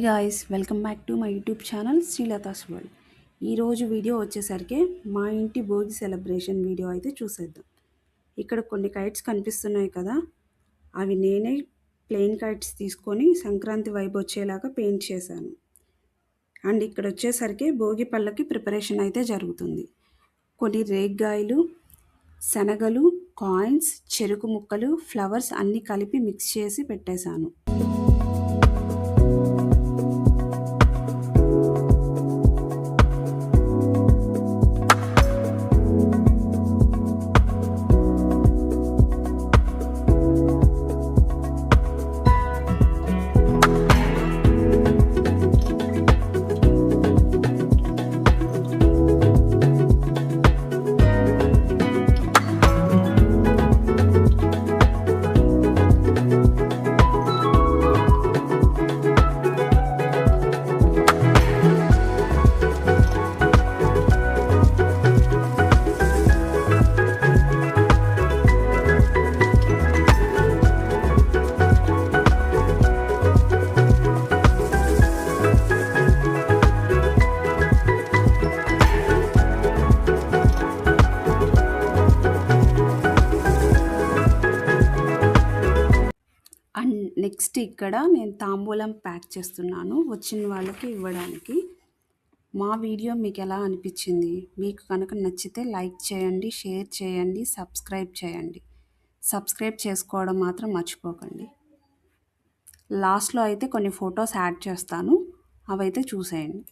Guys, welcome back to my YouTube channel Srilatha's world. ఈరోజు video వచ్చేసరికి మా ఇంటి భోగి సెలబ్రేషన్ వీడియో అయితే చూసేద్దాం. ఇక్కడ కొన్ని కైట్స్ కనిపిస్తున్నాయి కదా, అవి నేనే ప్లెయిన్ కైట్స్ తీసుకొని సంక్రాంతి వైబ్ వచ్చేలాగా పెయింట్ చేశాను. అండ్ ఇక్కడ వచ్చేసరికి భోగి పళ్ళకి ప్రిపరేషన్ అయితే జరుగుతుంది. కొన్ని రేగ్గాయలు, శనగలు, కాయిన్స్, చెరుకు ముక్కలు, ఫ్లవర్స్ అన్నీ కలిపి మిక్స్ చేసి పెట్టేశాను. అండ్ నెక్స్ట్ ఇక్కడ నేను తాంబూలం ప్యాక్ చేస్తున్నాను వచ్చిన వాళ్ళకి ఇవ్వడానికి. మా వీడియో మీకు ఎలా అనిపించింది? మీకు కనుక నచ్చితే లైక్ చేయండి, షేర్ చేయండి, సబ్స్క్రైబ్ చేయండి. సబ్స్క్రైబ్ చేసుకోవడం మాత్రం మర్చిపోకండి. లాస్ట్లో అయితే కొన్ని ఫొటోస్ యాడ్ చేస్తాను, అవైతే చూసేయండి.